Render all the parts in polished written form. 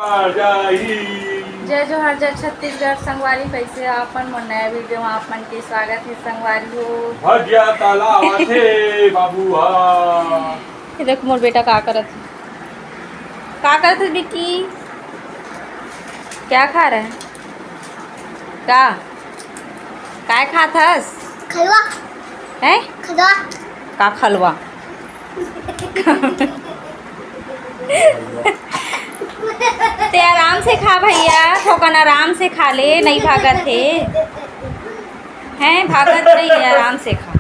जय जोहार जय छत्तीसगढ़ संगवारी कैसे आपन मन नया वीडियो में आप मन के स्वागत है संगवारी हो भजिया तालाब थे बाबूआ। ये देख मोर बेटा का करत है बिट्टी क्या खा रहा है काय खात हस खलवा है खलवा का खलवा ते आराम से खा भैया थोकन आराम से खा ले नहीं भागत है भागत नहीं है आराम से खा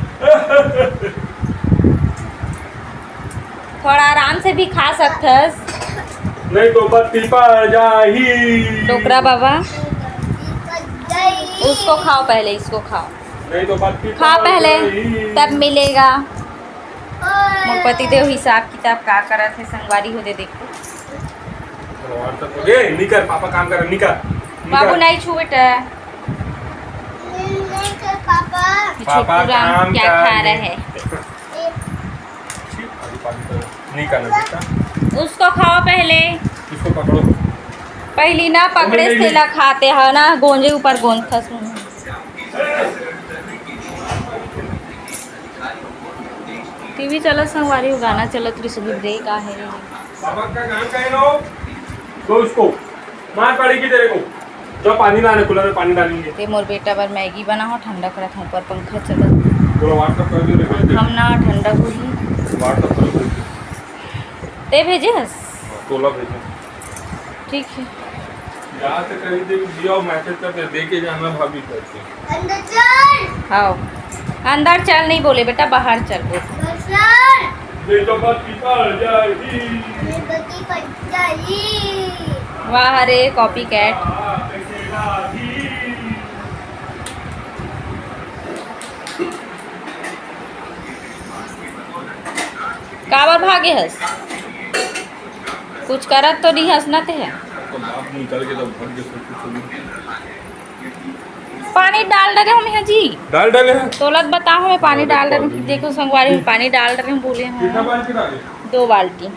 थोड़ा आराम से भी खा सकथस नहीं तो बत्ती पर जाही टोकरा बाबा उसको खाओ पहले इसको खाओ नहीं तो बत्ती खा पर पहले जाही। तब मिलेगा मोर पति देव हिसाब किताब का करत है संगवारी हो दे देखो ए निकर पापा काम कर निकर बाबू नहीं छू बेटा पापा पापा काम क्या कर खा रहे हैं नहीं करना बेटा उसको खाओ पहले इसको पकड़ो पहली ना पकड़े नहीं, से ला खाते है ना गोंजे ऊपर गोंद खस टीवी चलत संगवारी हो गाना चलत रही सभी ब्रेक आ है पापा का काम करे लो तो उसको मार पड़ेगी तेरे को जो पानी लाने कूलर में पानी डालेंगे ते मोर बेटा बर मैगी बना हो ठंडा करत हूँ ऊपर पंखा चलत थोड़ा व्हाट्सएप कर दो हम ना ठंडा हो ही व्हाट्सएप कर दो ते भेजे हस तोला भेजो ठीक है यहाँ से कहीं दिया मैसेज कर दे के जाना भाभी करके अंदर चल आओ अंदर चल नहीं बोले बेटा बाहर चल बोल चल ये तो बात की पर जाएगी ये बत्ती पर जाई वाह रे कॉपी कैट काबर भागे हस कुछ करत तो नहीं हंसना ते है तो बाप निकल के तो भाग के सब कुछ पानी डाल रहे हम यहाँ जी डाल डाले हैं तोलत बताओ मैं पानी डाल रही हूँ देखो संगवारी में पानी डाल रहे हैं बोले कितना हैं पानी डाले 2 बाल्टी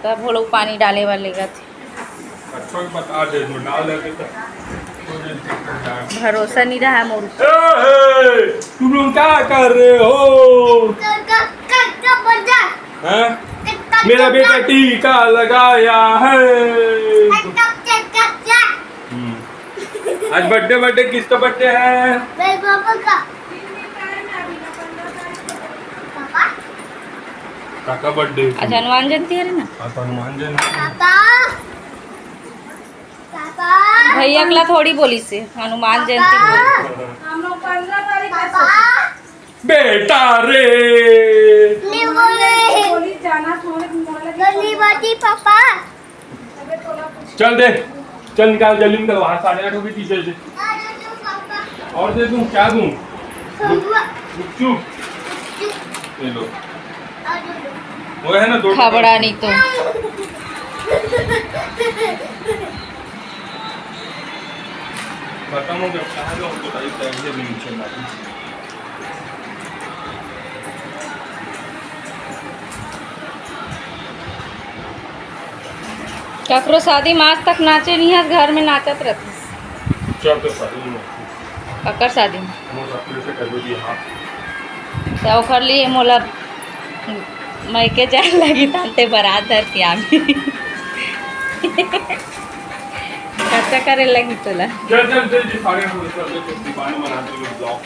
तब वो लोग पानी डाले वाले थे अच्छा की बता दे जो डाल देते तो भरोसा नहीं रहा मोर तुम लोग क्या कर रहे हो का बन जा हैं? मेरा बेटा टीका लगाया है आज बर्थडे किसका बर्थडे है मेरे पापा का पापा काका बर्थडे अच्छा हनुमान जयंती है ना हाँ तो हनुमान जयंती पापा पापा भैया अगला थोड़ी बोली से हनुमान जयंती बोली। पापा बेटा रे नहीं बोले नहीं बोली पापा चल दे चल निकाल जल्दी निकल वहाँ 8:30 हो गई टीचर से पापा और दे दूँ क्या दूँ चुप ले लो वो है ना 2 खबड़ा नहीं तो खत्म हो गया कहाँ जाओ तो टाइप से भी नीचे मारी ककरो शादी में आज तक नाचे नहीं है घर में नाचत रहते चल तो सारी ककर शादी में हम अपने से कर दो हाँ तो ओकर लिए मोला मैके जाए लगी तांते बारात धर के आमी खर्चा करे लगी तोला चल चल चल जी 8:30 हो गए चल तो दीवाने बनाते हुए ब्लॉग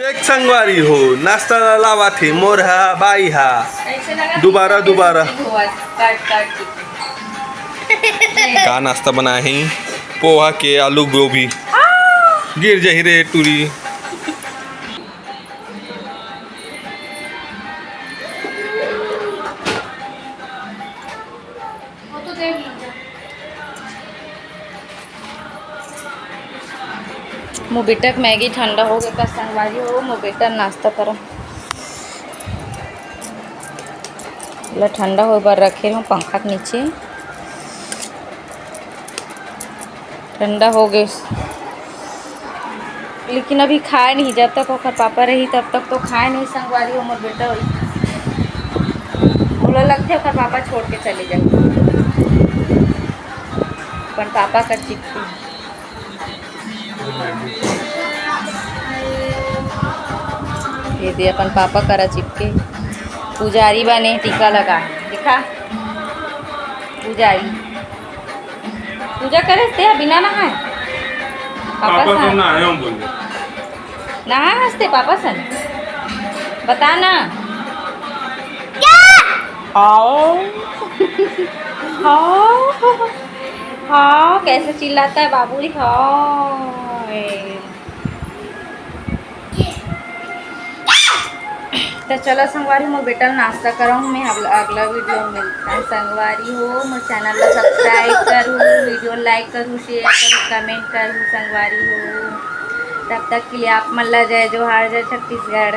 एक संगवारी हो नाश्ता लावा थे मोर हा बाई हा दोबारा का नाश्ता बनाए हैं पोहा के आलू गोभी गिर जाही रे टूरी मोर बेटा के मैगी ठंडा हो गया संगवारी हो मोर बेटा नाश्ता करो ला ठंडा हो बार रखे हूँ पंखा के नीचे ठंडा हो गए लेकिन अभी खाए नहीं जब तक ओकर पापा रही तब तक तो खाए नहीं संगवारी मोर बेटा बोला लगते ओकर पापा छोड़ के चले जाए, पर पापा का चिट्ठी ये दे अपन पापा करा चिपके। पुजारी बने टीका लगा दिखा, पुजारी पूजा करे ते बिना नहाए पापा तो सन ना आए हम बोले नहा हंसते पापा सन बता ना। हाँ हाँ हाँ कैसे चिल्लाता है बाबूरी। हाँ तो चलो संगवारी मोर बेटा नाश्ता कराऊँ मैं, अगला वीडियो में मिलता है। संगवारी हो मोर चैनल को सब्सक्राइब करूँ, वीडियो लाइक करूँ, शेयर करूँ, कमेंट करूँ। संगवारी हो तब तक के लिए आप मल्ला जय जोहार जय छत्तीसगढ़।